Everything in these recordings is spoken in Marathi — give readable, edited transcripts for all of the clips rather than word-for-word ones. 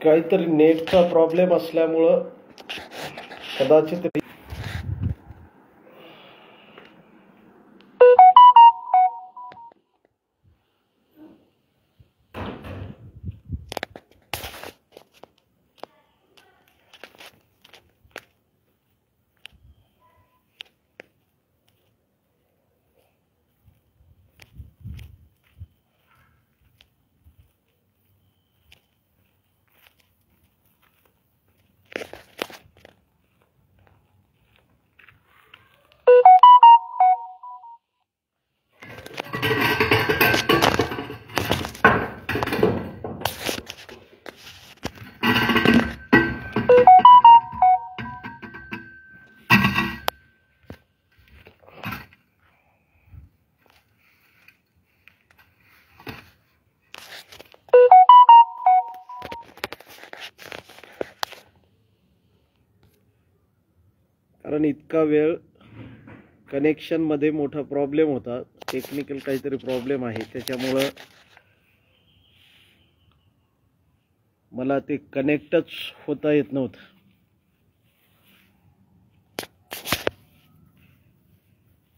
काहीतरी नेटचा प्रॉब्लेम असल्यामुळं कदाचित कारण इतका वेळ कनेक्शन मध्ये मोठा प्रॉब्लेम होता, टेक्निकल काहीतरी प्रॉब्लेम आहे, त्याच्यामुळं मला ते कनेक्टच होता येत नव्हतं.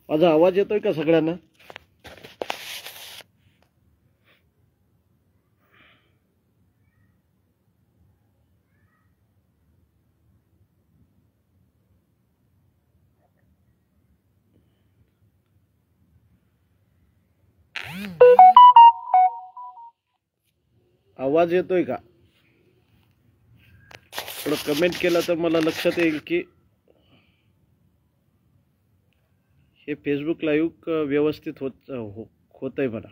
माझा आवाज येतोय का सगळ्यांना? आवाज येतोय का? थोडं कमेंट केलं तर मला लक्षात येईल की हे फेसबुक लाईव्ह व्यवस्थित होतंय मला.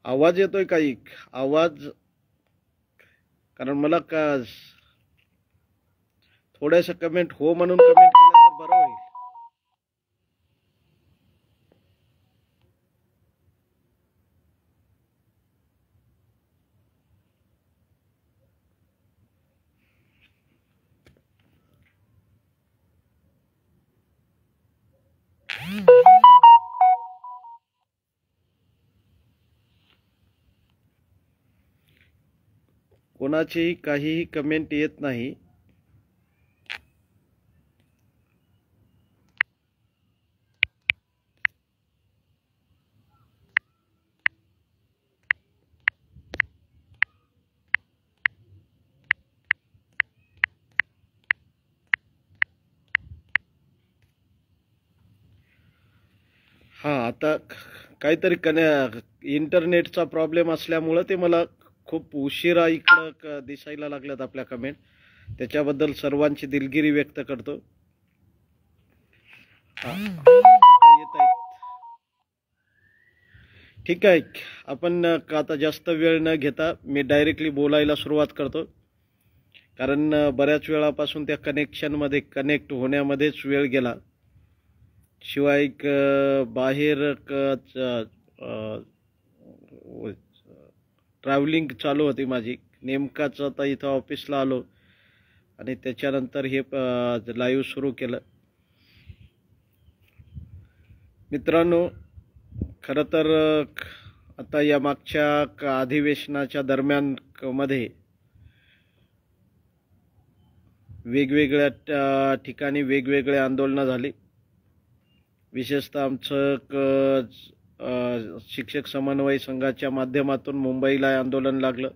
आवाज येतोय काही? आवाज, कारण मला का थोड्याशा कमेंट हो म्हणून कमेंट केलं तर बरं होईल. कोणाचीही काहीही कमेंट येत नाही. हा, आता काहीतरी इंटरनेटचा प्रॉब्लेम असल्यामुळं ते मला खूप उशिरा इकडं दिसायला लागल्यात आपल्या कमेंट. त्याच्याबद्दल सर्वांची दिलगिरी व्यक्त करतो. आता येत आहेत. ठीक आहे, आपण आता जास्त वेळ न घेता मी डायरेक्टली बोलायला सुरुवात करतो. कारण बऱ्याच वेळापासून त्या कनेक्शनमध्ये कनेक्ट होण्यामध्येच वेळ गेला. शिवाय बाहेर ट्रॅव्हलिंग चालू होती माझी. नेमकाच आता इथं ऑफिसला आलो आणि त्याच्यानंतर हे लाईव्ह सुरू केलं. मित्रांनो, खरं तर आता या मागच्या अधिवेशनाच्या दरम्यान मध्ये वेगवेगळ्या ठिकाणी वेगवेगळे आंदोलनं झाली. विशेषतः आमचं शिक्षक समन्वय संघाच्या माध्यमातून मुंबईला आंदोलन लागलं.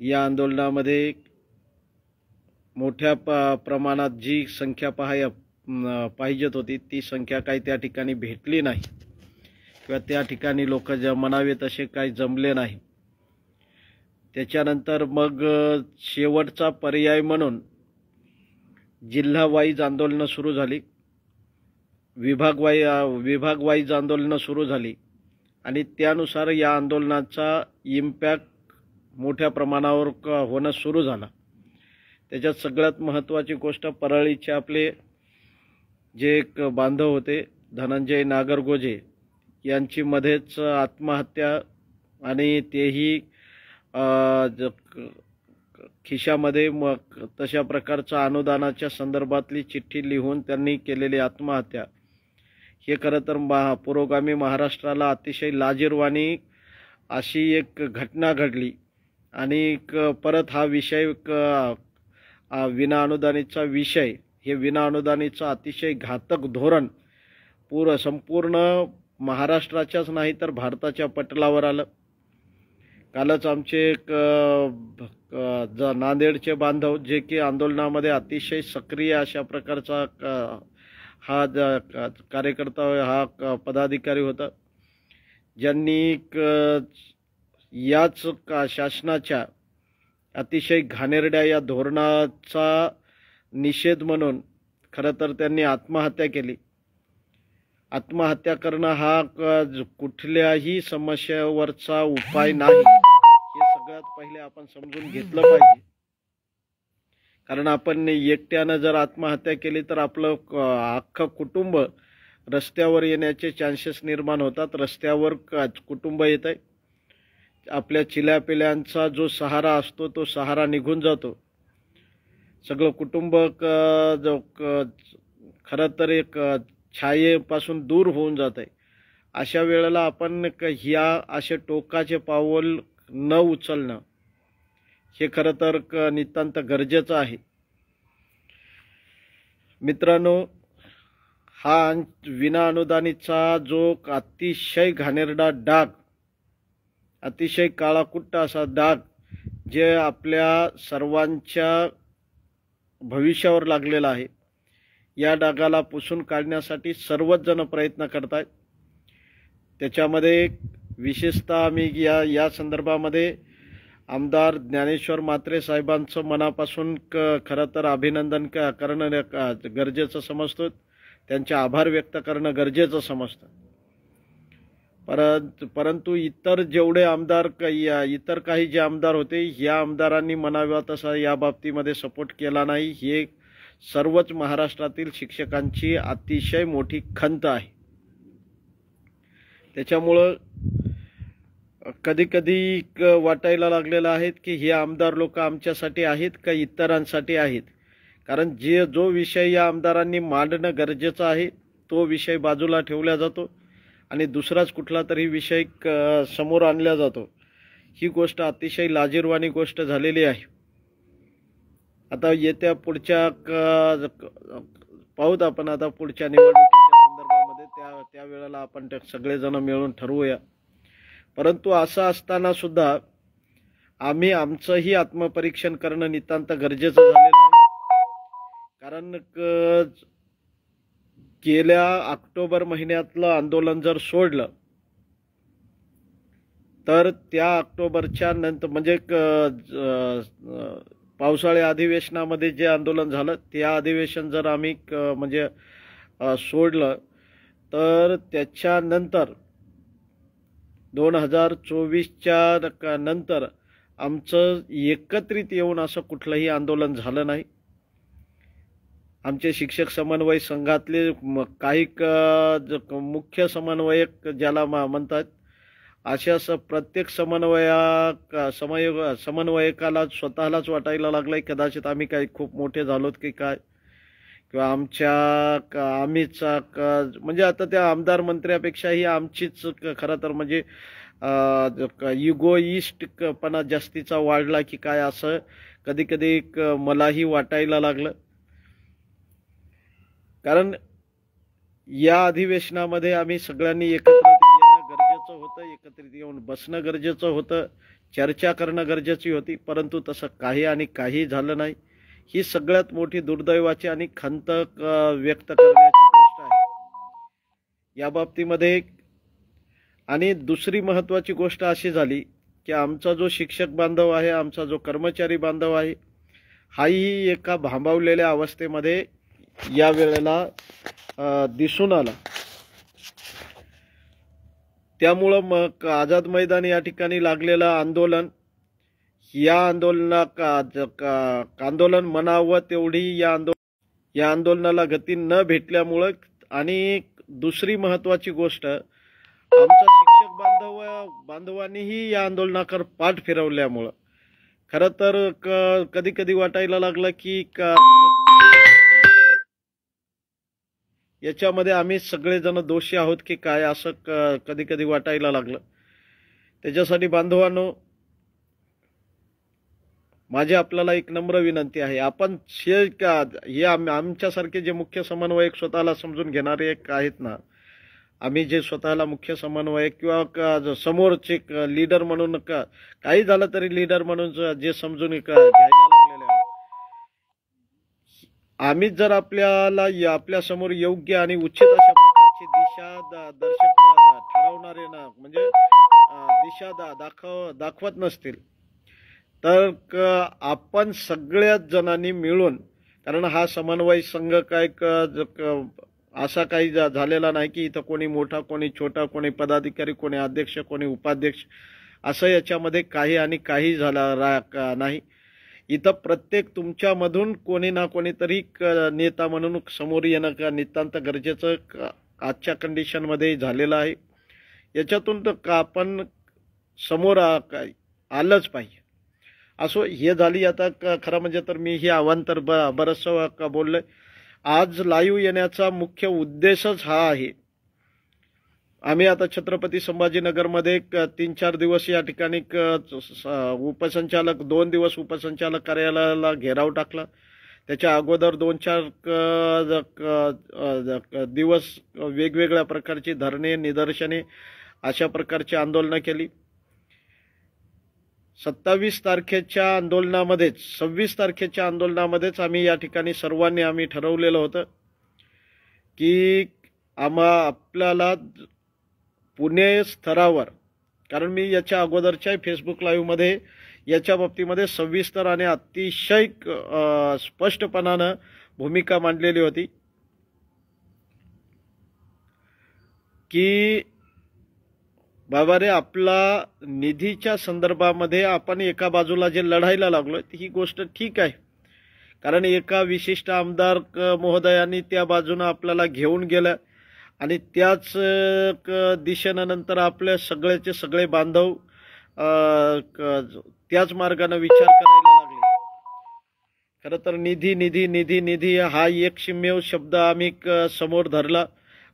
या आंदोलनामध्ये मोठ्या प्रमाणात जी संख्या पाहिजेत होती ती संख्या काही त्या ठिकाणी भेटली नाही, किंवा त्या ठिकाणी लोक म्हणावे तसे काही जमले नाही. त्याच्यानंतर मग शेवटचा पर्याय म्हणून जिल्हा वाईज आंदोलनं सुरू झाली. विभागवाईज आंदोलनं सुरू झाली आणि त्यानुसार या आंदोलनाचा इम्पॅक्ट मोठ्या प्रमाणावर होणं सुरू झालं. त्याच्यात सगळ्यात महत्त्वाची गोष्ट परळीचे आपले जे एक बांधव होते धनंजय नागरगोजे यांची मध्येच आत्महत्या आणि तेही खिशामध्ये तशा प्रकारच्या अनुदानाच्या संदर्भातली चिठ्ठी लिहून त्यांनी केलेली आत्महत्या. हे खरं तर पुरोगामी महाराष्ट्राला अतिशय लाजिरवाणी अशी एक घटना घडली आणि परत हा विषय विना अनुदानीचा विषय हे विना अनुदानीचं अतिशय घातक धोरण संपूर्ण महाराष्ट्राच्याच नाही तर भारताच्या पटलावर आलं. कालच आमचे नांदेडचे बांधव जे की आंदोलनामध्ये अतिशय सक्रिय अशा प्रकारचा हा कार्यकर्ता हा पदाधिकारी होता, ज्यांनी याच शासनाच्या अतिशय घाणेरड्या या धोरणाचा निषेध म्हणून खरं तर त्यांनी आत्महत्या केली. आत्महत्या करणं हा कुठल्याही समस्येवरचा उपाय नाही हे सगळ्यात पहिले आपण समजून घेतलं पाहिजे. कारण आपण एकट्यानं जर आत्महत्या केली तर आपलं अख्खं कुटुंब रस्त्यावर येण्याचे चान्सेस निर्माण होतात. रस्त्यावर कुटुंब येत आहे, आपल्या चिल्यापिल्यांचा जो सहारा असतो तो सहारा निघून जातो. सगळं कुटुंब खरं तर एक छायेपासून दूर होऊन जात आहे. अशा वेळेला आपण ह्या असे टोकाचे पाऊल न उचलणं हे खरं तर नितांत गरजेचं आहे. मित्रांनो, हा विना अनुदानीचा जो अतिशय घाणेरडा डाग, अतिशय काळाकुट्ट असा डाग जे आपल्या सर्वांच्या भविष्यावर लागलेला आहे, या डागाला पुसून काढण्यासाठी सर्वच जण प्रयत्न करत आहेत. त्याच्यामध्ये विशेषतः आम्ही या संदर्भामध्ये आमदार ज्ञानेश्वर म्हात्रे साहेबांचं मनापासून खरं तर अभिनंदन करणं गरजेचं समजतो, त्यांचे आभार व्यक्त करणं गरजेचं समजतं. परंतु इतर जेवढे आमदार इतर काही जे आमदार होते या आमदारांनी म्हणावा तसा या बाबतीमध्ये सपोर्ट केला नाही. हे सर्वच महाराष्ट्रातील शिक्षकांची अतिशय मोठी खंत आहे. त्याच्यामुळं कधी कधी वाटायला लागलेलं आहे की हे आमदार लोक आमच्यासाठी आहेत का इतरांसाठी आहेत. कारण जो विषय या आमदारांनी मांडणं गरजेचं आहे तो विषय बाजूला ठेवला जातो आणि दुसराच कुठला तरी विषय समोर आणला जातो. ही गोष्ट अतिशय लाजिरवाणी गोष्ट झालेली आहे. आता येत्या पुढच्या पाहूत आपण आता पुढच्या निवडणुकीच्या संदर्भामध्ये त्या वेळेला आपण सगळेजण मिळून ठरवूया. परंतु असं असताना सुद्धा आम्ही आमचंही आत्मपरीक्षण करणं नितांत गरजेचं झालेलं आहे. कारण गेल्या ऑक्टोबर महिन्यातलं आंदोलन जर सोडलं तर त्या ऑक्टोबरच्या नंतर म्हणजे पावसाळी अधिवेशनामध्ये जे आंदोलन झालं त्या अधिवेशन जर आम्ही म्हणजे सोडलं तर त्याच्यानंतर 2024च्या नंतर आमचं एकत्रित येऊन असं कुठलंही आंदोलन झालं नाही. आमचे शिक्षक समन्वय संघातले काही मुख्य समन्वयक ज्याला म्हणतात अशा प्रत्येक समन्वयकाला स्वतःलाच वाटायला लागलंय कदाचित आम्ही काही खूप मोठे झालोत की काय, किंवा आम्हीच म्हणजे आता त्या आमदार मंत्र्यापेक्षाही आमचीच खरं तर म्हणजे इगोइस्टपणा जास्तीचा वाढला की काय असं कधी कधी मलाही वाटायला लागलं. कारण या अधिवेशनामध्ये आम्ही सगळ्यांनी एकत्रित येणं गरजेचं होतं, एकत्रित येऊन बसणं गरजेचं होतं, चर्चा करणं गरजेची होती. परंतु तसं काही झालं नाही. ही सगळ्यात मोठी दुर्दैवाची आणि खंत व्यक्त करण्याची गोष्ट आहे या बाबतीमध्ये. आणि दुसरी महत्त्वाची गोष्ट अशी झाली की आमचा जो शिक्षक बांधव आहे, आमचा जो कर्मचारी बांधव आहे, हाही एका भांबावलेल्या अवस्थेमध्ये या वेळेला दिसून आला। त्यामुळं मग आझाद मैदान या ठिकाणी लागलेलं आंदोलन, या आंदोलन म्हणावं तेवढी या आंदोलनाला गती न भेटल्यामुळं, आणि दुसरी महत्त्वाची गोष्ट, आमच्या शिक्षक बांधवांनीही या आंदोलनाकर पाठ फिरवल्यामुळं खरं तर कधी कधी वाटायला लागलं की याच्यामध्ये आम्ही सगळेजण दोषी आहोत की काय, असं कधी कधी वाटायला लागलं। त्याच्यासाठी बांधवांनो, माझी आपल्याला एक नम्र विनंती आहे, आपण हे आमच्यासारखे जे मुख्य समन्वयक स्वतःला समजून घेणारे एक आहेत ना, आम्ही जे स्वतःला मुख्य समन्वयक किंवा समोरचे लीडर म्हणून काही झालं तरी लीडर म्हणून जे समजून घ्यायला लागलेले आहोत, आम्ही जर आपल्या समोर योग्य आणि उचित अशा प्रकारची दिशा दर्शक ठरवणारे ना, म्हणजे दिशा दाखवत नसतील तर आपण सगळ्याच जणांनी मिळून, कारण हा समन्वय संघ काय असा काही झालेला नाही की इथं कोणी मोठा कोणी छोटा, कोणी पदाधिकारी कोणी अध्यक्ष कोणी उपाध्यक्ष, असं याच्यामध्ये काही झाला नाही। इथं प्रत्येक तुमच्यामधून कोणी ना कोणीतरी नेता म्हणून समोर येणं का नितांत गरजेचं आजच्या कंडिशनमध्ये झालेलं आहे। याच्यातून तर आपण समोर आलंच पाहिजे। असो, हे झाली आता खरं म्हणजे तर मी हे आव्हान तर बरंचसं बोललोय। आज लाईव्ह येण्याचा मुख्य उद्देशच हा आहे, आम्ही आता छत्रपती संभाजीनगरमध्ये 3-4 दिवस या ठिकाणी उपसंचालक 2 दिवस उपसंचालक कार्यालयाला घेराव टाकला। त्याच्या अगोदर 2-4 दिवस वेगवेगळ्या प्रकारची धरणे निदर्शने अशा प्रकारची आंदोलनं केली। 27 तारखेच्या आंदोलनामध्येच 26 तारखेच्या आंदोलनामध्येच आम्ही या ठिकाणी सर्वांनी आम्ही ठरवलेलं होतं की आपल्याला पुणे स्तरावर, कारण मी याच्या अगोदरच्या फेसबुक लाईव्हमध्ये याच्या बाबतीमध्ये सविस्तर आणि अतिशय स्पष्टपणानं भूमिका मांडलेली होती की बाबा रे, आपला निधीच्या संदर्भामध्ये आपण एका बाजूला जे लढायला लागलो ही गोष्ट ठीक आहे, कारण एका विशिष्ट आमदार महोदयांनी त्या बाजूनं आपल्याला घेऊन गेलं आणि त्याच दिशेनं नंतर आपले सगळेचे सगळे बांधव त्याच मार्गाने विचार करायला लागले। खरं तर निधी निधी निधी निधी हा एकमेव शब्द आम्ही समोर धरला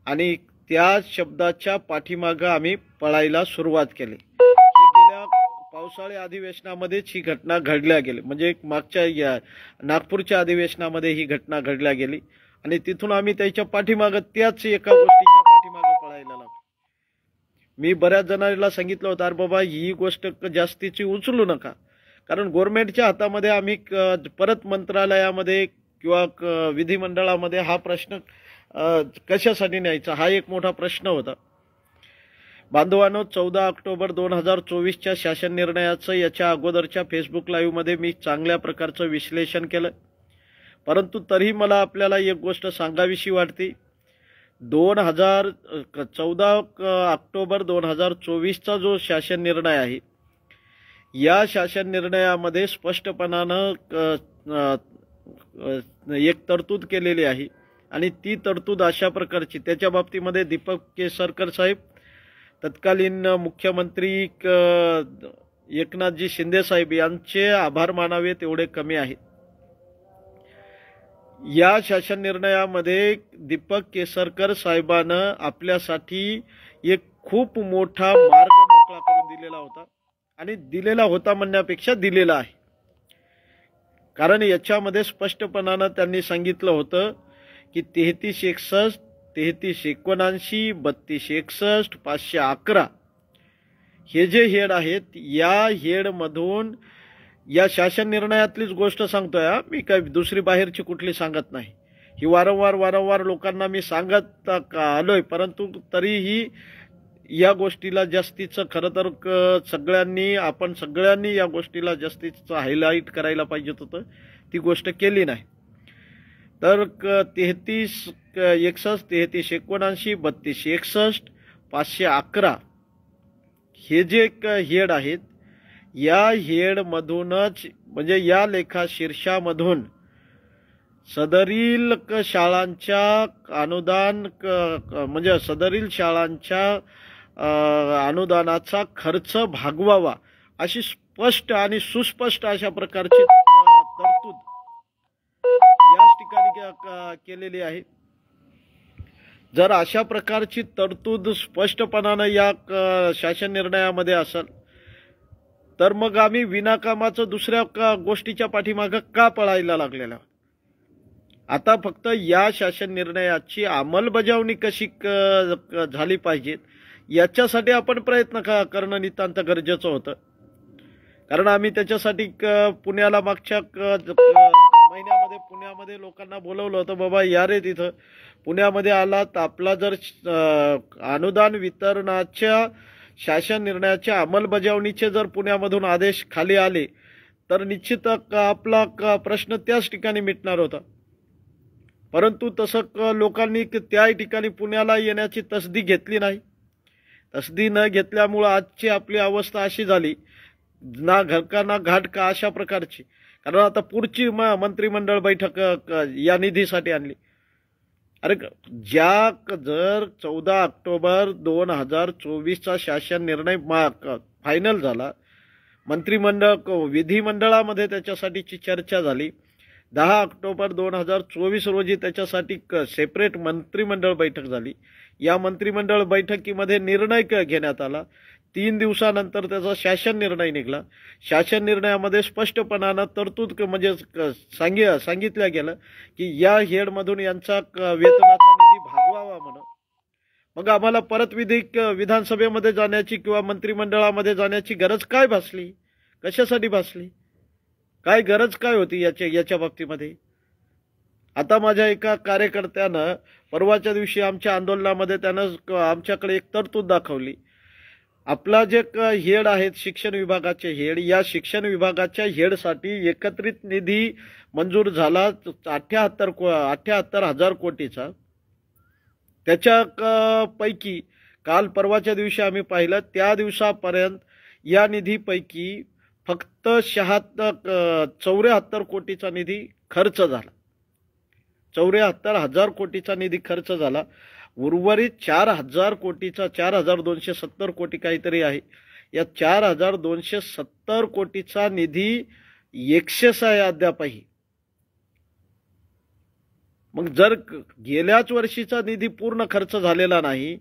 आणि त्या शब्दाच्या पाठीमागं आम्ही पळायला सुरुवात केली। गेल्या पावसाळी अधिवेशनामध्येच ही घटना घडल्या गेली, म्हणजे मागच्या नागपूरच्या अधिवेशनामध्ये ही घटना घडल्या गेली आणि तिथून आम्ही त्याच्या पाठीमागं त्याच एका गोष्टीच्या पाठीमागं पळायला लागलो। मी बऱ्याच जणांना सांगितलं होतं, अरे बाबा ही गोष्ट जास्तीची उचलू नका, कारण गव्हर्नमेंटच्या हातामध्ये आम्ही परत मंत्रालयामध्ये किंवा विधिमंडळामध्ये हा प्रश्न कशासाठी न्यायचा, हा एक मोठा प्रश्न होता। बांधवांनो, 14 ऑक्टोबर 2024च्या शासन निर्णयाचं याच्या अगोदरच्या फेसबुक लाईव्हमध्ये मी चांगल्या प्रकारचं विश्लेषण केलं, परंतु तरीही मला आपल्याला एक गोष्ट सांगावीशी वाटते। 14 ऑक्टोबर 2024चा जो शासन निर्णय आहे, या शासन निर्णयामध्ये स्पष्टपणानं एक तरतूद केलेली आहे आणि ती तरतूद अशा प्रकारची, त्याच्या बाबतीमध्ये दीपक केसरकर साहेब, तत्कालीन मुख्यमंत्री एकनाथजी शिंदे साहेब यांचे आभार मानावे तेवढे कमी आहेत। या शासन निर्णयामध्ये दीपक केसरकर साहेबांनं आपल्यासाठी एक खूप मोठा मार्ग मोकळा करून दिलेला होता, आणि दिलेला होता म्हणण्यापेक्षा दिलेला आहे, कारण याच्यामध्ये स्पष्टपणानं त्यांनी सांगितलं होतं की 3361, 3379, 3261, 511 हे जे हेड आहेत, या हेडमधून या शासन निर्णयातलीच गोष्ट सांगतोय, मी काय दुसरी बाहेरची कुठली सांगत नाही, ही वारंवार लोकांना मी सांगत आलोय, परंतु तरीही या गोष्टीला जास्तीचं खरं तर आपण सगळ्यांनी या गोष्टीला जास्तीचं हायलाईट करायला पाहिजे होतं, ती गोष्ट केली नाही। तर 3361 3379 3261 511 हे जे हेड आहेत, या हेडमधूनच म्हणजे या लेखा शीर्षामधून सदरील शाळांच्या अनुदान म्हणजे सदरील शाळांच्या अनुदानाचा खर्च भागवावा अशी स्पष्ट आणि सुस्पष्ट अशा प्रकारची तरतूद याच ठिकाणी केलेली आहे. जर अशा प्रकारची तरतूद स्पष्टपणानं या शासन निर्णयामध्ये असेल तर मग आम्ही विनाकामाचं दुसऱ्या गोष्टीच्या पाठीमागं का पळायला लागलेला. आता फक्त या शासन निर्णयाची अंमलबजावणी कशी झाली पाहिजे याच्यासाठी आपण प्रयत्न करणं नितांत गरजेचं होतं. कारण आम्ही त्याच्यासाठी पुण्याला मागच्या महिन्यामध्ये पुण्यामध्ये लोकांना बोलवलं होतं, बाबा या रे तिथं पुण्यामध्ये आला तर आपला जर अनुदान वितरणाच्या शासन निर्णयाच्या अंमलबजावणीचे जर पुण्यामधून आदेश खाली आले तर निश्चित आपला प्रश्न त्याच ठिकाणी मिटणार होता. परंतु तसं लोकांनी त्या ठिकाणी पुण्याला येण्याची तसदी घेतली नाही. तसदी न घेतल्यामुळं आजची आपली अवस्था अशी झाली, ना घर का ना घाट का अशा प्रकारची. कारण आता पुढची मंत्रिमंडळ बैठक या निधीसाठी आणली. अरे जर 14 ऑक्टोबर 2024चा शासन निर्णय फायनल झाला, मंत्रिमंडळ विधिमंडळामध्ये त्याच्यासाठीची चर्चा झाली, 10 ऑक्टोबर 2024 रोजी त्याच्यासाठी सेपरेट मंत्रिमंडळ बैठक झाली. या मंत्रिमंडळ बैठकीमध्ये निर्णय घेण्यात आला. 3 दिवसानंतर त्याचा शासन निर्णय निघाला. शासन निर्णयामध्ये स्पष्टपणानं तरतूद म्हणजे सांगितलं गेलं की या हेडमधून यांचा वेतनाचा निधी भागवावा म्हणून. मग आम्हाला परत विधानसभेमध्ये जाण्याची किंवा मंत्रिमंडळामध्ये जाण्याची गरज काय भासली, कशासाठी भासली, काय गरज काय होती याच्या बाबतीमध्ये. आता माझ्या एका कार्यकर्त्यानं परवाच्या दिवशी आमच्या आंदोलनामध्ये त्यानं आमच्याकडे एक तरतूद दाखवली. आपला जे हेड आहेत शिक्षण विभागाचे हेड, या शिक्षण विभागाच्या हेडसाठी एकत्रित निधी मंजूर झाला 78,000 कोटीचा. त्याच्या पैकी काल परवाच्या दिवशी आम्ही पाहिलं, त्या दिवसापर्यंत या निधीपैकी फक्त 74 कोटीचा निधी खर्च झाला. 74,000 कोटीचा निधी खर्च झाला. उर्वरित 4,000 कोटीचा 4,270 कोटी काहीतरी आहे. या 4,270 कोटीचा निधी एक्सेस आहे अद्यापही. मग जर गेल्याच वर्षीचा निधी पूर्ण खर्च झालेला नाही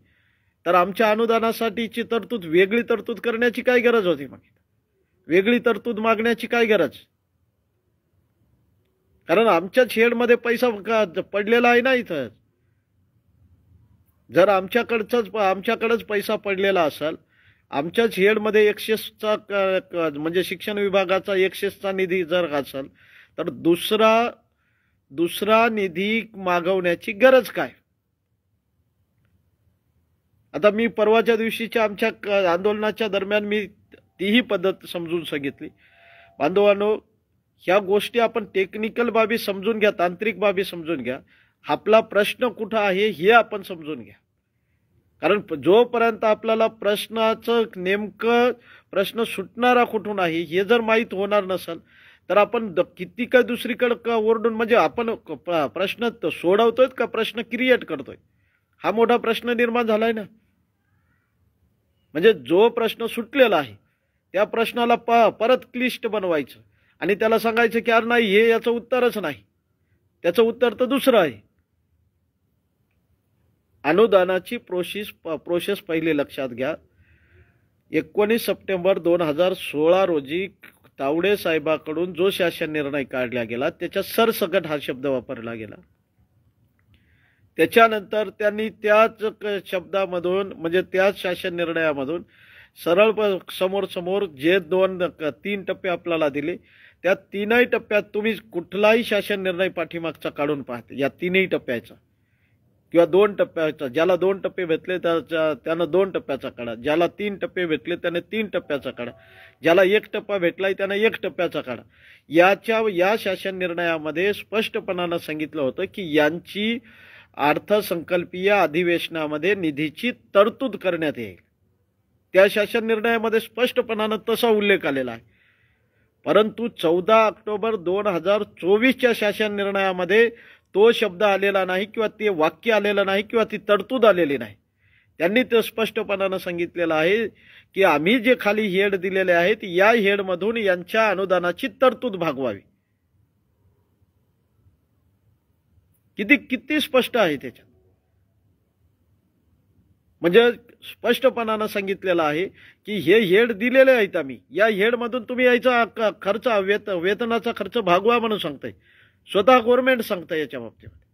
तर आमच्या अनुदानासाठीची तरतूद वेगळी तरतूद करण्याची काय गरज होती. मग वेगळी तरतूद मागण्याची काय गरज. कारण आमच्याच हेडमध्ये पैसा पडलेला आहे ना इथं. जर आमच्याकडेच पैसा पडलेला असेल, आमच्याच हेडमध्ये एक्सेसचा म्हणजे शिक्षण विभागाचा एक्सेसचा निधी जर असेल तर दुसरा निधी मागवण्याची गरज काय. आता मी परवाच्या दिवशीच्या आमच्या आंदोलनाच्या दरम्यान मी तीही पद्धत समजून सांगितली. बांधवांनो, ह्या गोष्टी आपण टेक्निकल बाबी समजून घ्या, तांत्रिक बाबी समजून घ्या. आपला प्रश्न कुठं आहे हे आपण समजून घ्या. कारण जोपर्यंत आपल्याला प्रश्नाचं नेमकं प्रश्न सुटणारा कुठून आहे हे जर माहीत होणार नसेल तर आपण किती काय दुसरीकडे ओरडून म्हणजे आपण प्रश्न सोडवतोय का प्रश्न क्रिएट करतोय, हा मोठा प्रश्न निर्माण झालाय ना. म्हणजे जो प्रश्न सुटलेला आहे त्या प्रश्नाला परत क्लिष्ट बनवायचं आणि त्याला सांगायचं की अरे नाही, हे याचं उत्तरच नाही, त्याचं उत्तर तर दुसरं आहे. अनुदानाची प्रोसेस पहिले लक्षात घ्या. 19 सप्टेंबर 2016 रोजी तावडे साहेबांकडून जो शासन निर्णय काढला गेला त्याच्या सरसकट हा शब्द वापरला गेला. त्याच्यानंतर त्यांनी त्याच शब्दामधून म्हणजे त्याच शासन निर्णयामधून सरळ समोर जे 2-3 टप्पे आपल्याला दिले, त्या 3ही टप्प्यात तुम्ही कुठलाही शासन निर्णय पाठीमागचा काढून पाहता, या 3ही टप्प्याचा किंवा 2 टप्प्याचा, ज्याला 2 टप्पे भेटले त्यानं 2 टप्प्याचा काढा, ज्याला 3 टप्पे भेटले त्याने 3 टप्प्याचा काढा, ज्याला 1 टप्पा भेटलाय त्यानं 1 टप्प्याचा काढा. या शासन निर्णयामध्ये स्पष्टपणानं सांगितलं होतं की यांची अर्थसंकल्पीय अधिवेशनामध्ये निधीची तरतूद करण्यात येईल. त्या शासन निर्णयामध्ये स्पष्टपणानं तसा उल्लेख आलेला आहे. परंतु 14 ऑक्टोबर 2024च्या शासन निर्णयामध्ये तो शब्द आलेला नाही किंवा ते वाक्य आलेलं नाही किंवा ती तरतूद आलेली नाही. त्यांनी ते स्पष्टपणानं सांगितलेलं आहे की आम्ही जे खाली हेड दिलेले आहेत या हेडमधून यांच्या अनुदानाची तरतूद भागवावी. किती स्पष्ट आहे त्याच्यात. म्हणजे स्पष्टपणानं सांगितलेलं आहे की हे हेड दिलेले आहेत, आम्ही या हेडमधून तुम्ही यायचा खर्च वेतनाचा खर्च भागवा म्हणून सांगताय. स्वतः गव्हर्नमेंट सांगताय याच्या बाबतीमध्ये.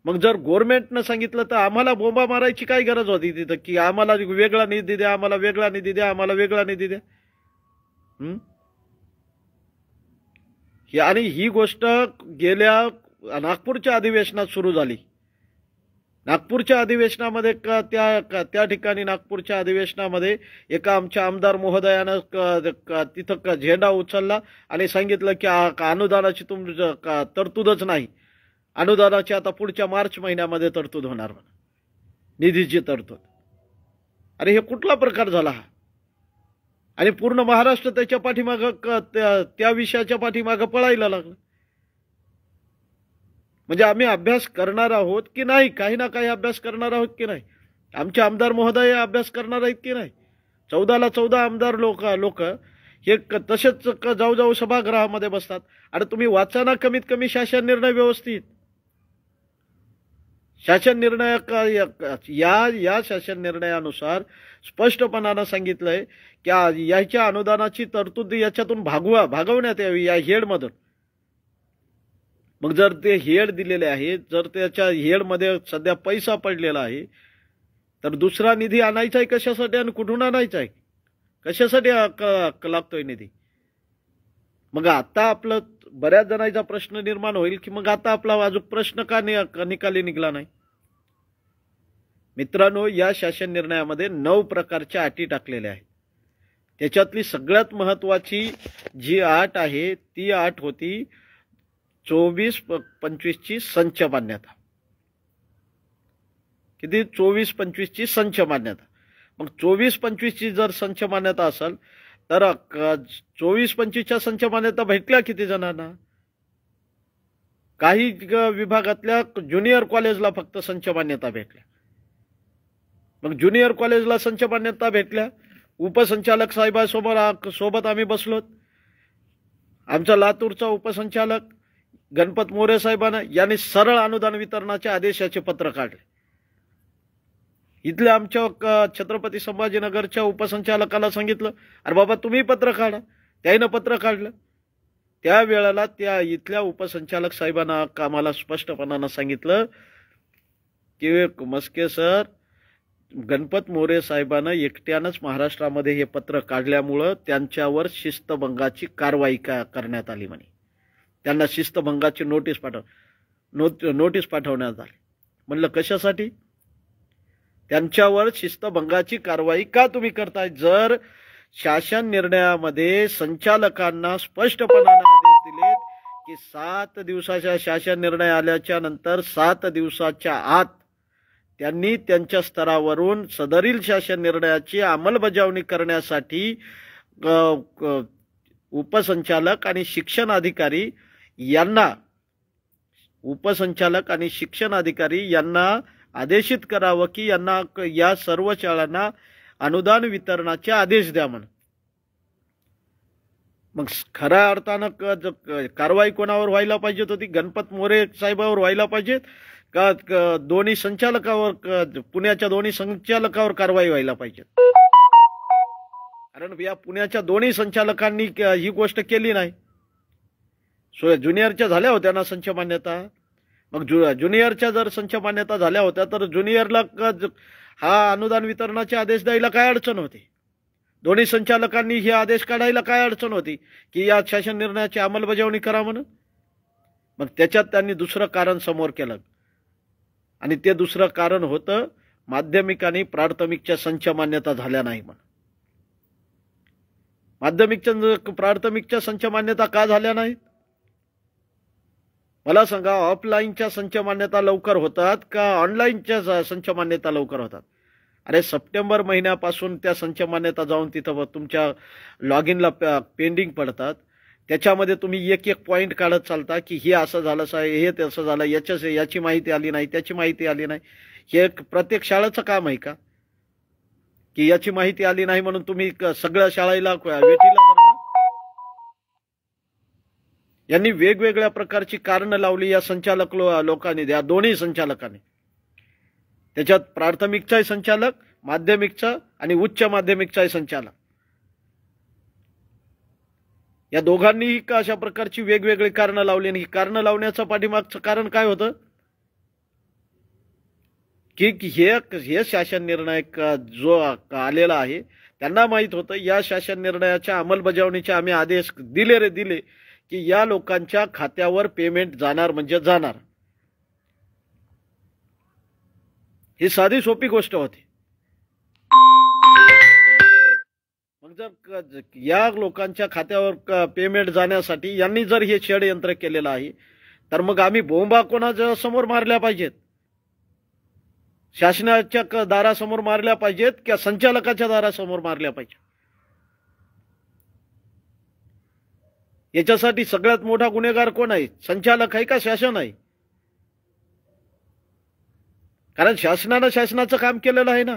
मग जर गव्हर्नमेंटनं सांगितलं तर आम्हाला बोंबा मारायची काय गरज होती तिथं की आम्हाला वेगळा निधी द्या, आम्हाला वेगळा निधी द्या, आम्हाला वेगळा निधी द्या. आणि ही गोष्ट गेल्या नागपूरच्या अधिवेशनात सुरू झाली. नागपूरच्या अधिवेशनामध्ये त्या ठिकाणी नागपूरच्या अधिवेशनामध्ये एका आमच्या आमदार महोदयानं तिथं झेंडा उचलला आणि सांगितलं की अनुदानाची तरतूदच नाही, अनुदानाची आता पुढच्या मार्च महिन्यामध्ये तरतूद होणार म्हणून, निधीची तरतूद. अरे हे कुठला प्रकार झाला हा? आणि पूर्ण महाराष्ट्र त्याच्या पाठीमागं त्या विषयाच्या पाठीमागं पळायला लागलं. म्हणजे आम्ही अभ्यास करणार आहोत की नाही, काही ना काही अभ्यास करणार आहोत की नाही, आमचे आमदार महोदय अभ्यास करणार आहेत की नाही. 14ला 14 आमदार लोक हे तसेच जाऊ सभागृहामध्ये बसतात. आणि तुम्ही वाचा ना कमीत कमी शासन निर्णय व्यवस्थित. शासन निर्णय या शासन निर्णयानुसार स्पष्टपणानं सांगितलंय की याच्या अनुदानाची तरतूद याच्यातून भागवण्यात यावी या हेडमधून. मग जर ते हेड दिलेले आहे, जर त्याच्या हेडमध्ये सध्या पैसा पडलेला आहे, तर दुसरा निधी आणायचा आहे कशासाठी आणि कुठून आणायचा आहे, कशासाठी लागतोय निधी. मग आता आपलं बऱ्याच जणांचा प्रश्न निर्माण होईल की मग आता आपला अजून प्रश्न का निकाली निघाला नाही. मित्रांनो, या शासन निर्णयामध्ये 9 प्रकारच्या अटी टाकलेल्या आहेत. त्याच्यातली सगळ्यात महत्वाची जी अट आहे ती अट होती 24-25ची संच मान्यता. किती? 24-25ची संच मान्यता. मग 24-25ची जर संच मान्यता असेल तर 24-25च्या संच मान्यता भेटल्या किती जणांना? काही विभागातल्या ज्युनियर कॉलेजला फक्त संच मान्यता भेटल्या. मग ज्युनियर कॉलेजला संच मान्यता भेटल्या. उपसंचालक साहेबांसोबत आम्ही बसलोत. आमचा लातूरचा उपसंचालक गणपत मोरे साहेबांना यांनी सरळ अनुदान वितरणाच्या आदेशाचे पत्र काढले. इथल्या आमच्या छत्रपती संभाजीनगरच्या उपसंचालकाला सांगितलं, अरे बाबा तुम्ही पत्र काढा. त्यानं पत्र काढलं. त्यावेळेला त्या इथल्या उपसंचालक साहेबांना आम्हाला स्पष्टपणानं सांगितलं की मस्के सर, गणपत मोरे साहेबांना एकट्यानंच महाराष्ट्रामध्ये हे पत्र काढल्यामुळं त्यांच्यावर शिस्तभंगाची कारवाई करण्यात आली म्हणे. त्यांना शिस्तभंगाची नोटीस पाठवण्यात आली. म्हणलं कशासाठी? त्यांच्यावर शिस्तभंगाची कारवाई का तुम्ही करताय? जर शासन निर्णयामध्ये संचालकांना स्पष्टपणाने आदेश दिलेत की 7 दिवसाच्या शासन निर्णय आल्याच्या नंतर 7 दिवसाच्या आत त्यांनी त्यांच्या स्तरावरून सदरील शासन निर्णयाची अंमलबजावणी करण्यासाठी उपसंचालक आणि शिक्षण अधिकारी यांना आदेशित करावं की यांना या सर्व शाळांना अनुदान वितरणाचे आदेश द्या म्हणून. मग खऱ्या अर्थानं कारवाई कोणावर व्हायला पाहिजे होती? गणपत मोरे साहेबांवर व्हायला पाहिजे का दोन्ही संचालकावर, पुण्याच्या दोन्ही संचालकावर कारवाई व्हायला पाहिजे? कारण या पुण्याच्या दोन्ही संचालकांनी ही गोष्ट केली नाही. ज्युनियरच्या झाल्या होत्या ना संच मान्यता. मग ज्युनियरच्या जर संच मान्यता झाल्या होत्या तर ज्युनियरला हा अनुदान वितरणाचे आदेश द्यायला काय अडचण होती? दोन्ही संचालकांनी हे आदेश काढायला काय अडचण होती की या शासन निर्णयाची अंमलबजावणी करा म्हणून? मग त्याच्यात त्यांनी दुसरं कारण समोर केलं. आणि ते दुसरं कारण होतं माध्यमिक आणि प्राथमिकच्या संच मान्यता झाल्या नाही म्हणून. प्राथमिकच्या संच मान्यता का झाल्या नाहीत मला सांगा. ऑफलाईनच्या संच मान्यता लवकर होतात का ऑनलाईनच्या संच मान्यता लवकर होतात? अरे सप्टेंबर महिन्यापासून त्या संच मान्यता जाऊन तिथं तुमच्या लॉग इनला पेंडिंग पडतात. त्याच्यामध्ये तुम्ही एक एक पॉईंट काढत चालता की हे असं झालं साहेब, हे तसं झालं, याची माहिती आली नाही, त्याची माहिती आली नाही. हे प्रत्येक शाळेचं काम आहे का की याची माहिती आली नाही म्हणून तुम्ही सगळ्या शाळेला वेठीला धरणं? यांनी वेगवेगळ्या प्रकारची कारणं लावली या संचालक लोकांनी, या दोन्ही संचालकांनी. त्याच्यात प्राथमिकचाही संचालक, माध्यमिकचा आणि उच्च माध्यमिकचाही संचालक, या दोघांनीही का अशा प्रकारची वेगवेगळी कारणं लावली. आणि ही कारणं लावण्याचं पाठीमागचं कारण काय होतं की हे शासन निर्णय जो आलेला आहे त्यांना माहित होतं या शासन निर्णयाच्या अंमलबजावणीचे आम्ही आदेश दिले की या लोकांच्या खात्यावर पेमेंट जाणार म्हणजे जाणार. ही साधी सोपी गोष्ट होती. मग जर या लोकांच्या खात्यावर पेमेंट जाण्यासाठी यांनी जर हे षडयंत्र केलेलं आहे तर मग आम्ही बोंबा कोणाच्या समोर मारल्या पाहिजेत? शासनाच्या दारासमोर मारल्या पाहिजेत किंवा संचालकाच्या दारासमोर मारल्या पाहिजेत? याच्यासाठी सगळ्यात मोठा गुन्हेगार कोण आहे? संचालक आहे का शासन आहे? कारण शासनानं शासनाचं काम केलेलं आहे ना,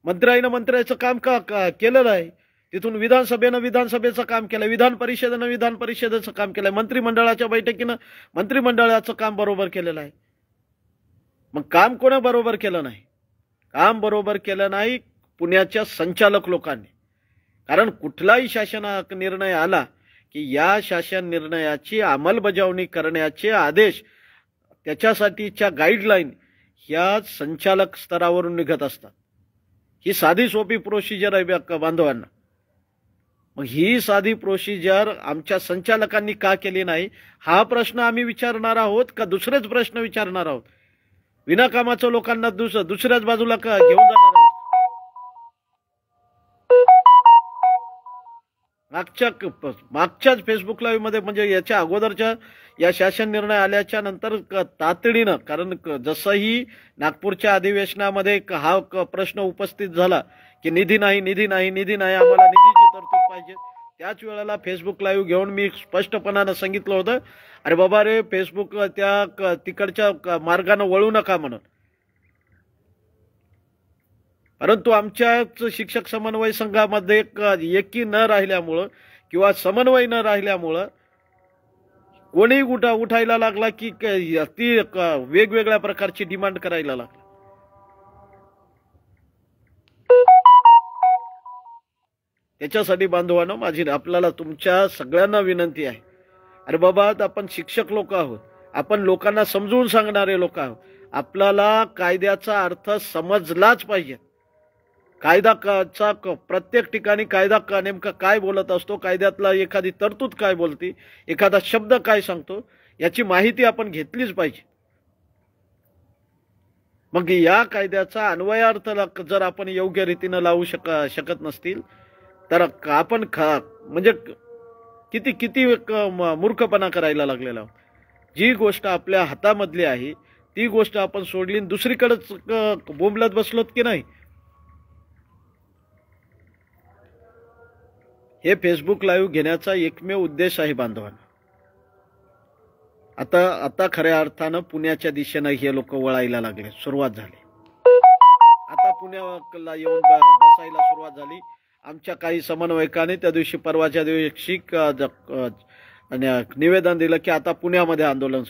मंत्र्यानं मंत्र्याचं काम केलेलं आहे. तिथून विधानसभेनं विधानसभेचं काम केलं, विधान परिषदेनं विधान परिषदेचं काम केलंय, मंत्रिमंडळाच्या बैठकीनं मंत्रिमंडळाचं काम बरोबर केलेलं आहे. मग काम कोणा बरोबर केलं नाही? काम बरोबर केलं नाही पुण्याच्या संचालक लोकांनी. कारण कुठलाही शासन निर्णय आला की या शासन निर्णयाची अंमलबजावणी करण्याचे आदेश, त्याच्यासाठीच्या गाईडलाईन ह्या संचालक स्तरावरून निघत असतात. ही साधी सोपी प्रोसिजर आहे बांधवांना. मग ही साधी प्रोसिजर आमच्या संचालकांनी का केली नाही हा प्रश्न आम्ही विचारणार आहोत का दुसरेच प्रश्न विचारणार आहोत? विनाकामाचं लोकांना दुसऱ्याच बाजूला का घेऊन जाणार आहोत? मागच्याच फेसबुक लाईव्ह मध्ये, म्हणजे याच्या अगोदरच्या या शासन निर्णय आल्याच्या नंतर तातडीनं, कारण जसंही नागपूरच्या अधिवेशनामध्ये हा प्रश्न उपस्थित झाला की निधी नाही आम्हाला निधीची तरतूद पाहिजे, त्याच वेळेला फेसबुक लाईव्ह घेऊन मी स्पष्टपणानं सांगितलं होतं, अरे बाबा रे फेसबुक त्या तिकडच्या मार्गाने वळू नका म्हणून. परंतु आमच्याच शिक्षक समन्वय संघामध्ये एकी न राहिल्यामुळं किंवा समन्वय न राहिल्यामुळं कोणी उठायला लागला की ती वेगवेगळ्या प्रकारची डिमांड करायला लागला. त्याच्यासाठी बांधवांनो माझी आपल्याला तुमच्या सगळ्यांना विनंती आहे, अरे बाबा आपण शिक्षक लोक आहोत, आपण लोकांना समजून सांगणारे लोक आहोत, आपल्याला कायद्याचा अर्थ समजलाच पाहिजे. कायद्याचा प्रत्येक ठिकाणी कायदा नेमका काय बोलत असतो, कायद्यातला एखादी तरतूद काय बोलते, एखादा शब्द काय सांगतो, याची माहिती आपण घेतलीच पाहिजे. मग या कायद्याचा अन्वयार्थ जर आपण योग्य रीतीनं लावू शकत नसतील तर आपण म्हणजे किती मूर्खपणा करायला लागलेला आहोत. जी गोष्ट आपल्या हातामधली आहे ती गोष्ट आपण सोडली दुसरीकडेच बोंबलत बसलोत की नाही. हे फेसबुक लाईव्ह घेण्याचा एकमेव उद्देश आहे बांधवांनो. आता खऱ्या अर्थानं पुण्याच्या दिशेनं हे लोक वळायला लागले, सुरुवात झाली. आता पुण्याला येऊन बसायला सुरुवात झाली. आमच्या काही समन्वयकांनी त्या दिवशी परवाच्या दिवशी निवेदन दिलं की आता पुण्यामध्ये आंदोलन.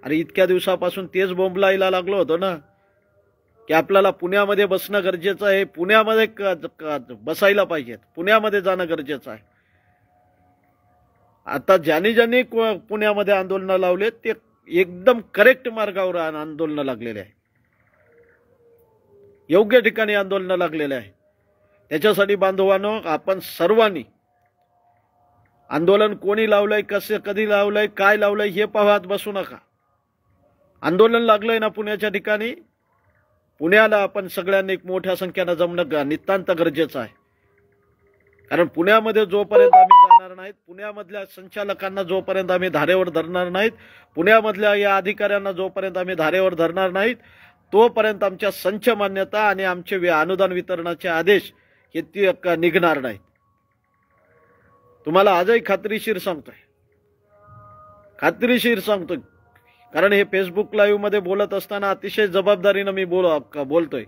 अरे इतक्या दिवसापासून तेच बोंबलायला लागलो होतो ना की आपल्याला पुण्यामध्ये बसणं गरजेचं आहे, पुण्यामध्ये बसायला पाहिजे, पुण्यामध्ये जाणं गरजेचं आहे. आता ज्यांनी पुण्यामध्ये आंदोलन लावले ते एकदम करेक्ट मार्गावर आंदोलन लागलेले आहे, योग्य ठिकाणी आंदोलन लागलेले आहे. त्याच्यासाठी बांधवांनो आपण सर्वांनी आंदोलन कोणी लावलंय, कधी लावलंय, काय लावलंय हे पाहत बसू नका. आंदोलन लागलंय ना पुण्याच्या ठिकाणी, पुण्याला आपण सगळ्यांनी एक मोठ्या संख्येनं जमणं नितांत गरजेचं आहे. कारण पुण्यामध्ये जोपर्यंत आम्ही जाणार नाहीत, पुण्यामधल्या संचालकांना जोपर्यंत आम्ही धारेवर धरणार नाहीत, पुण्यामधल्या या अधिकाऱ्यांना जोपर्यंत आम्ही धारेवर धरणार नाहीत, तोपर्यंत आमच्या संच मान्यता आणि आमचे अनुदान वितरणाचे आदेश हे निघणार नाहीत. तुम्हाला आजही खात्रीशीर सांगतोय, कारण हे फेसबुक लाईव्ह मध्ये बोलत असताना अतिशय जबाबदारीनं मी बोलतोय.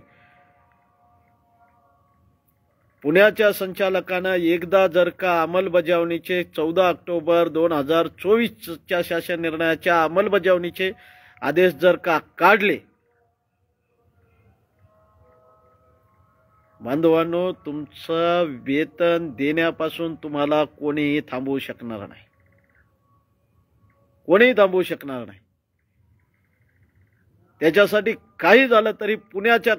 पुण्याच्या संचालकानं एकदा जर का अंमलबजावणीचे 14 ऑक्टोबर 2024च्या शासन निर्णयाच्या अंमलबजावणीचे आदेश जर का काढले, बांधवांनो, तुमचं वेतन देण्यापासून तुम्हाला कोणीही थांबवू शकणार नाही. त्याच्यासाठी काही झालं तरी पुण्याच्या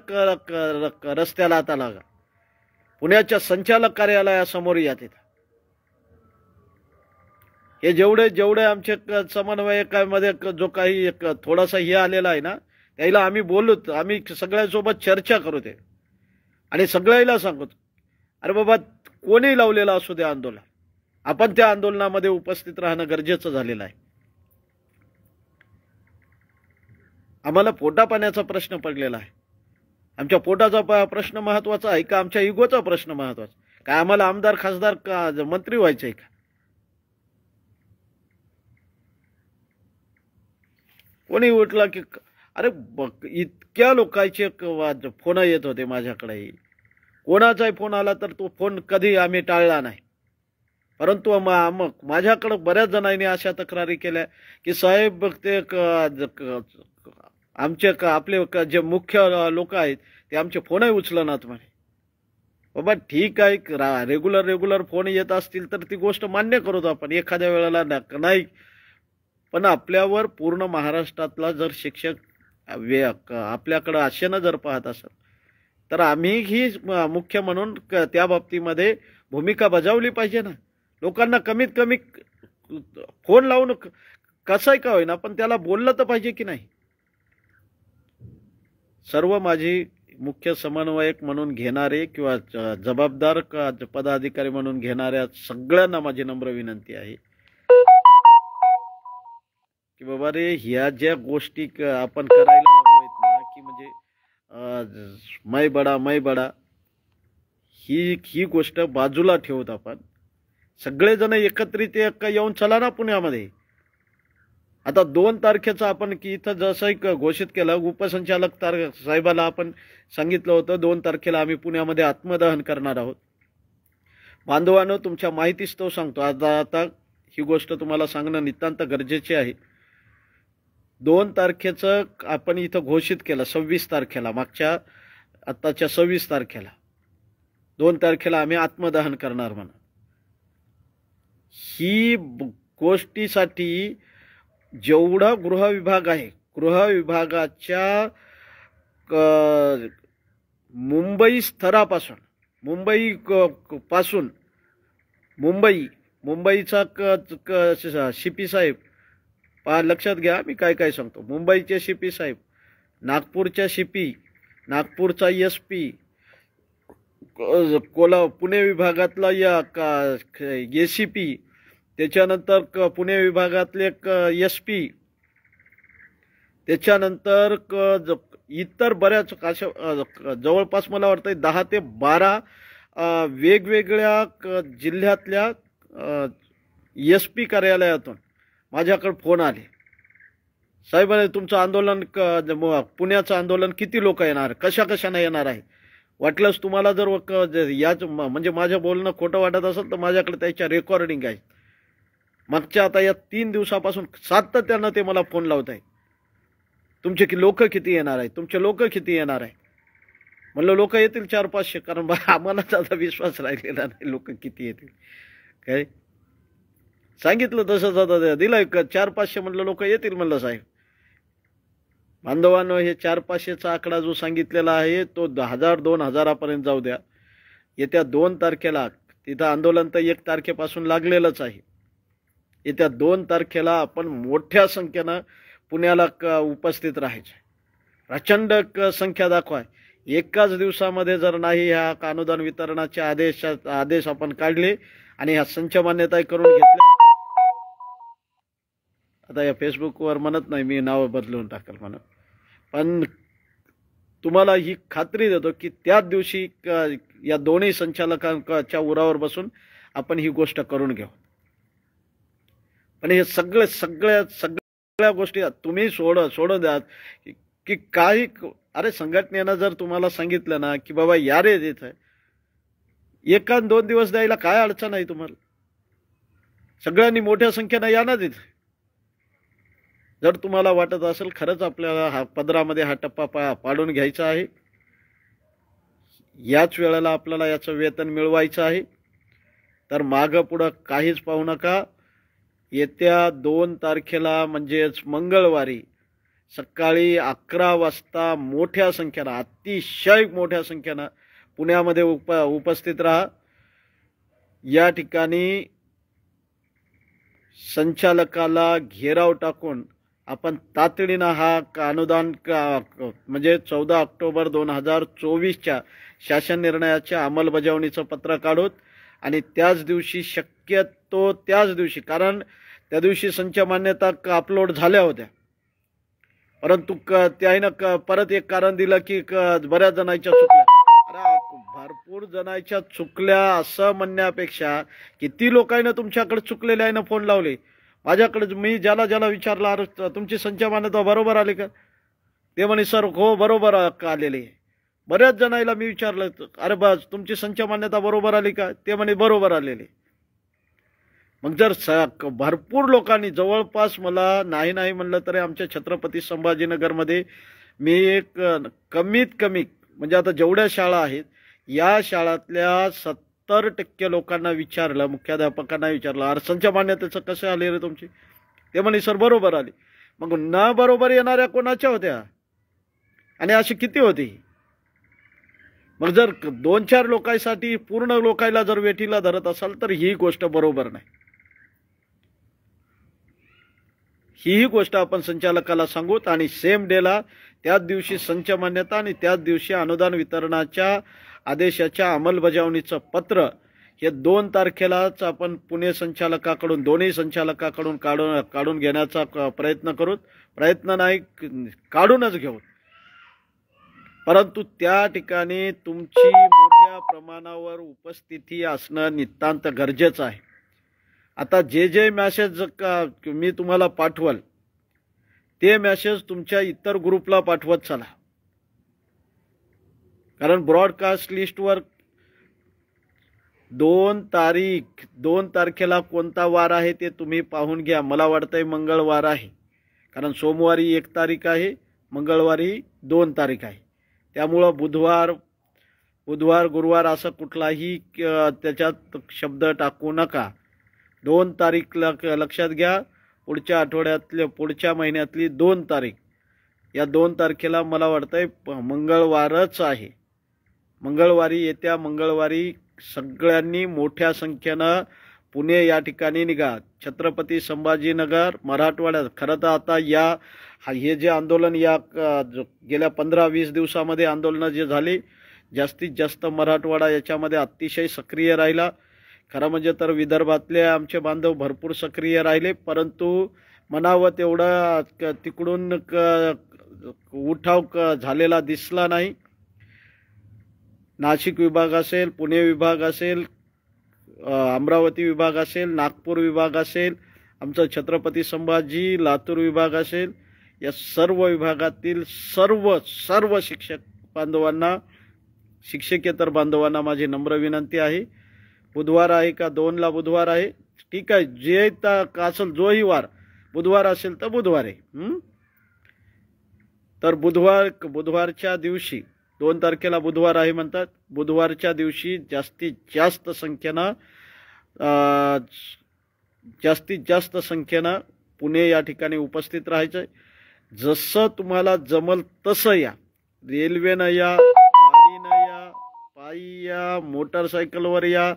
रस्त्याला आता लागा, पुण्याच्या संचालक कार्यालयासमोर या. तिथं हे जेवढे आमचे समन्वयकामध्ये जो काही थोडासा हे आलेला आहे ना, त्याला आम्ही बोललो, आम्ही सगळ्यांसोबत चर्चा करू ते आणि सगळ्याला सांगतो, अरे बाबा, कोणी लावलेलं असू दे आंदोलन, आपण त्या आंदोलनामध्ये उपस्थित राहणं गरजेचं झालेलं आहे. आम्हाला पोटापाण्याचा प्रश्न पडलेला आहे. आमच्या पोटाचा प्रश्न महत्वाचा आहे का आमच्या इगोचा प्रश्न महत्वाचा? काय आम्हाला आमदार, खासदार का मंत्री व्हायचंय का? कोणी उठला की अरे इतक्या लोकांचे फोन येत होते माझ्याकडे. कोणाचाही फोन आला तर तो फोन कधी आम्ही टाळला नाही. परंतु मग माझ्याकडे बऱ्याच जणांनी अशा तक्रारी केल्या की साहेब, ते आमचे आपले जे मुख्य लोक आहेत ते आमचे फोनही उचलनात म्हणे. बाबा ठीक आहे, रेग्युलर फोन येत असतील तर ती गोष्ट मान्य करू आपण, एखाद्या वेळेला नाही. पण आपल्यावर पूर्ण महाराष्ट्रातला जर शिक्षक आपल्याकडे आशेनं जर पाहत असेल तर आम्ही ही मुख्य म्हणून त्या बाबतीमध्ये भूमिका बजावली पाहिजे ना. लोकांना कमीत कमी फोन लावून कसंही का होईना पण त्याला बोललं तर पाहिजे की नाही. सर्व माझी मुख्य समन्वयक म्हणून घेणारे किंवा जबाबदार पदाधिकारी म्हणून घेणाऱ्या सगळ्यांना माझी नम्र विनंती आहे की बाबा रे, ह्या ज्या गोष्टी आपण करायला लागलोय ना, की म्हणजे मै बडा ही गोष्ट बाजूला ठेवत आपण सगळेजण एकत्रित येऊन चला ना पुण्यामध्ये. आता 2 तारखेचं आपण की इथं जसं घोषित केलं, उपसंचालक साहेबाला आपण सांगितलं होतं 2 तारखेला आम्ही पुण्यामध्ये आत्मदहन करणार आहोत. बांधवांनो, तुमच्या माहितीस्तव सांगतो, आता ही गोष्ट तुम्हाला सांगणं नितांत गरजेचे आहे. 2 तारखेचं आपण इथं घोषित केलं 26 तारखेला, आत्ताच्या 26 तारखेला 2 तारखेला आम्ही आत्मदहन करणार म्हणून. ही गोष्टीसाठी जेवढा गृहविभाग आहे, गृहविभागाच्या मुंबई स्तरापासून मुंबईचा शिपी साहेब, लक्षात घ्या मी काय सांगतो. मुंबईचे शिपी साहेब, नागपूरच्या शिपी, नागपूरचा SP, पुणे विभागातला या ACP, त्याच्यानंतर पुणे विभागातले SP, त्याच्यानंतर इतर बऱ्याच अशा जवळपास मला वाटतं 10 ते 12 वेगवेगळ्या जिल्ह्यातल्या SP कार्यालयातून माझ्याकडे फोन आले. साहेब, तुमचं आंदोलन, पुण्याचं आंदोलन किती लोक येणार, कशाने येणार आहे? वाटलंच तुम्हाला जर याच म्हणजे माझं बोलणं खोटं वाटत असेल तर माझ्याकडे त्याच्या रेकॉर्डिंग आहे. मागच्या आता या 3 दिवसापासून सातत्यानं ते मला फोन लावत आहे, तुमचे लोक किती येणार आहे. म्हणलं लोक येतील 400-500, कारण आम्हाला आता विश्वास राहिलेला नाही लोक किती येतील. काय सांगितलं तसंच आता दिलं 400-500, म्हणलं लोक येतील. म्हणलं साहेब, बांधवांनो, हे 400-500चा आकडा जो सांगितलेला आहे तो 1000-2000 पर्यंत जाऊ द्या. येत्या 2 तारखेला तिथं आंदोलन तर 1 तारखेपासून लागलेलंच आहे. येत्या 2 तारखेला आपण मोठ्या संख्येनं पुण्याला उपस्थित राहायचं. प्रचंड संख्या दाखवा. एकाच दिवसामध्ये जर नाही ह्या अनुदान वितरणाचे आदेश आपण काढले आणि ह्या संच मान्यता करून घेतल्या. आता या फेसबुकवर म्हणत नाही मी नाव बदलून टाकल म्हणून, पण तुम्हाला ही खात्री देतो की त्याच दिवशी या दोन्ही संचालकांच्या उरावर बसून आपण ही गोष्ट करून घेऊ. पण हे सगळ्या गोष्टी तुम्ही सोडून द्या की काही. अरे संघटनेनं जर तुम्हाला सांगितलं ना की बाबा या रे तिथं 1-2 दिवस द्यायला काय अडचण आहे तुम्हाला. सगळ्यांनी मोठ्या संख्येनं या ना तिथे. जर तुम्हाला वाटत असेल खरंच आपल्याला हा पदरामध्ये हा टप्पा पाडून घ्यायचा आहे, याच वेळेला आपल्याला याचं वेतन मिळवायचं आहे, तर मागं पुढं काहीच पाहू नका. येत्या 2 तारखेला म्हणजेच मंगळवारी सकाळी 11 वाजता मोठ्या संख्येनं, अतिशय मोठ्या संख्येनं पुण्यामध्ये उपस्थित राहा. या ठिकाणी संचालकाला घेराव टाकून आपण तातडीनं हा अनुदान म्हणजे 14 ऑक्टोबर 2024च्या शासन निर्णयाच्या अंमलबजावणीचं पत्र काढूत आणि त्याच दिवशी शक्यतो त्याच दिवशी, कारण त्या दिवशी संच मान्यता अपलोड झाल्या होत्या, परंतु त्यानं परत एक कारण दिलं की बऱ्याच जणांच्या चुकल्या. अरे भरपूर जणांच्या चुकल्या असं म्हणण्यापेक्षा किती लोकांना तुमच्याकडे चुकलेल्या आहे ना फोन लावले माझ्याकडे. मी ज्याला विचारलं अरे तुमची संच मान्यता बरोबर आली का, ते म्हणे सर हो बरोबर आलेली आहे. बऱ्याच जणांना मी विचारलं अरे बस तुमची संच मान्यता बरोबर आली का, ते म्हणे बरोबर आलेली. मग जर भरपूर लोकांनी जवळपास मला नाही म्हणलं तरी आमच्या छत्रपती संभाजीनगरमध्ये मी एक कमीत कमी म्हणजे आता जेवढ्या शाळा आहेत या शाळातल्या 70% लोकांना विचारलं, मुख्याध्यापकांना विचारलं अरे संच मान्यतेचं कसं आले रे तुमची, ते म्हणे सर बरोबर आले. मग न बरोबर येणाऱ्या कोणाच्या होत्या आणि अशी किती होती. मग जर 2-4 लोकांसाठी पूर्ण लोकांना जर वेठीला धरत असाल तर ही गोष्ट बरोबर नाही. ही गोष्ट आपण संचालकाला सांगूत आणि सेम डेला त्याच दिवशी संच मान्यता आणि त्याच दिवशी अनुदान वितरणाच्या आदेशाच्या अंमलबजावणीचं पत्र हे 2 तारखेलाच आपण पुणे संचालकाकडून दोन्ही संचालकाकडून काढून घेण्याचा प्रयत्न करूत. प्रयत्न नाही काढूनच घेऊ. परंतु त्या ठिकाणी तुमची मोठ्या प्रमाणावर उपस्थिती असणं नितांत गरजेचं आहे. आता जे मेसेज मी तुम्हाला पाठवल ते मेसेज तुमच्या इतर ग्रुपला पाठवत चला, कारण ब्रॉडकास्ट लिस्टवर 2 तारखेला कोणता वार आहे ते तुम्ही पाहून घ्या. मला वाटतंय मंगळवार आहे, कारण सोमवारी 1 तारीख आहे, मंगळवारी 2 तारीख आहे. त्यामुळं बुधवार गुरुवार असं कुठलाही त्याच्यात शब्द टाकू नका. 2 तारीख लक्षात घ्या. पुढच्या महिन्यातली 2 तारीख, या 2 तारखेला मला वाटतंय मंगळवारच आहे. येत्या मंगळवारी सगळ्यांनी मोठ्या संख्येनं पुणे या ठिकाणी निघा. छत्रपती संभाजीनगर मराठवाड्यात खरं तर आता हे जे आंदोलन या गेल्या 15-20 दिवसामध्ये आंदोलनं जे झाली, जास्तीत जास्त मराठवाडा याच्यामध्ये अतिशय सक्रिय राहिला. खरं म्हणजे तर विदर्भातले आमचे बांधव भरपूर सक्रिय राहिले, परंतु म्हणावं तेवढा तिकडून उठाव झालेला दिसला नाही. नाशिक विभाग असेल, पुणे विभाग असेल, अमरावती विभाग असेल, नागपूर विभाग असेल, आमचं छत्रपती संभाजी लातूर विभाग असेल, या सर्व विभागातील सर्व शिक्षक बांधवांना, शिक्षकेतर बांधवांना माझी नम्र विनंती आहे. बुधवार आहे का 2ला बुधवार आहे, ठीक आहे, जे असेल जोही वार बुधवार असेल तर बुधवार आहे. तर बुधवारच्या दिवशी 2 तारखेला बुधवार आहे म्हणतात, बुधवारच्या दिवशी जास्तीत जास्त संख्येनं पुणे या ठिकाणी उपस्थित राहायचं. जसं तुम्हाला जमल तसं या. रेल्वेनं या, गाडीनं या, पायी या, मोटरसायकलवर या,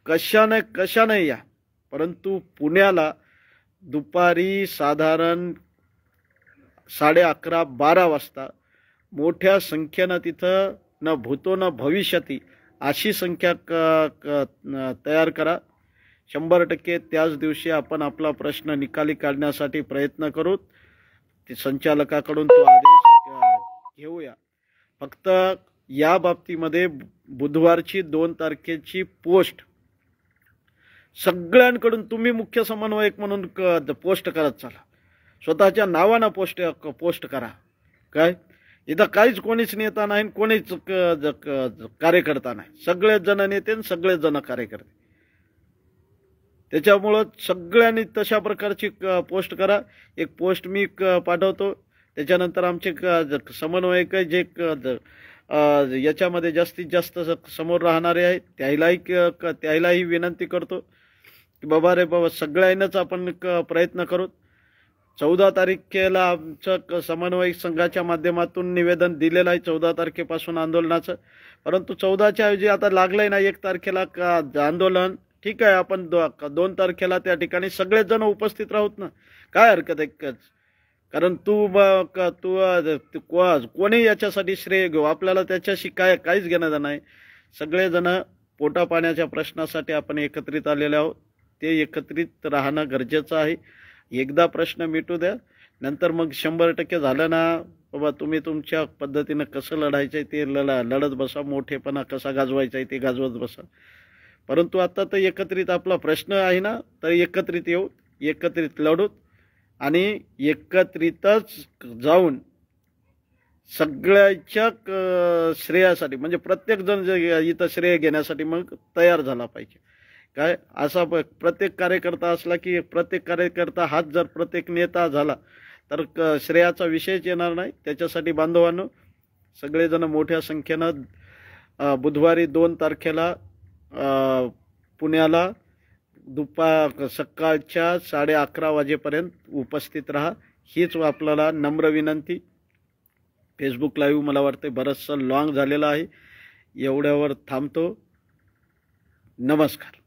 कशाने या, परंतु पुण्याला दुपारी साधारण 11:30 12 वाजता मोठ्या संख्येनं तिथं न भूतो न भविष्यती अशी संख्या तयार करा. 100% त्याच दिवशी आपण आपला प्रश्न निकाली काढण्यासाठी प्रयत्न करू. ते संचालकाकडून तो आदेश घेऊया. फक्त या बाबतीमध्ये बुधवारची 2 तारखेची पोस्ट सगळ्यांकडून तुम्ही मुख्य समन्वयक म्हणून पोस्ट करत चला. स्वतःच्या नावानं पोस्ट करा. काय इथं काहीच कोणीच नेता नाही, कोणीच कार्यकर्ता नाही. सगळेच जण नेते आणि सगळेच जण कार्यकर्ते. त्याच्यामुळं सगळ्यांनी तशा प्रकारची पोस्ट करा. एक पोस्ट मी पाठवतो. त्याच्यानंतर आमचे समन्वयक जे याच्यामध्ये जास्तीत जास्त समोर राहणारे आहेत त्यालाही विनंती करतो की बाबा रे बाबा सगळ्यांनाच आपण प्रयत्न करू. 14 तारखेला आमचं समन्वयक संघाच्या माध्यमातून निवेदन दिलेलं आहे 14 तारखेपासून आंदोलनाचं. परंतु 14च्या ऐवजी आता लागलंय ना 1 तारखेला आंदोलन. ठीक आहे, आपण 2 तारखेला त्या ठिकाणी सगळेच जण उपस्थित राहूत ना, काय हरकत आहे. कारण तू कोणी याच्यासाठी श्रेय घेऊ, आपल्याला त्याच्याशी काहीच घेणं नाही. सगळेजण पोटा पाण्याच्या प्रश्नासाठी आपण एकत्रित आलेले आहोत. ते एकत्रित राहणं गरजेचं आहे. एकदा प्रश्न मिटू द्या, नंतर मग 100% झालं ना बाबा तुम्ही तुमच्या पद्धतीनं कसं लढायचं आहे ते लढत बसा. मोठेपणा कसा गाजवायचा आहे ते गाजवत बसा. परंतु आता तर एकत्रित आपला प्रश्न आहे ना, तर एकत्रित येऊ, एकत्रित लढू आणि एकत्रितच जाऊन सगळ्याच्या श्रेयासाठी म्हणजे प्रत्येक जण इथं श्रेय घेण्यासाठी मग तयार झाला पाहिजे. काय असा प्रत्येक कार्यकर्ता असला की प्रत्येक कार्यकर्ता हाच जर प्रत्येक नेता झाला तर श्रेयाचा विषयच येणार नाही. त्याच्यासाठी बांधवांनो सगळेजण मोठ्या संख्येनं बुधवारी 2 तारखेला पुण्याला सकाळच्या 11:30 वाजेपर्यंत उपस्थित राहा. हीच आपल्याला नम्र विनंती. फेसबुक लाईव्ह मला वाटतं बरंचसं लॉंग झालेलं आहे. एवढ्यावर थांबतो. नमस्कार.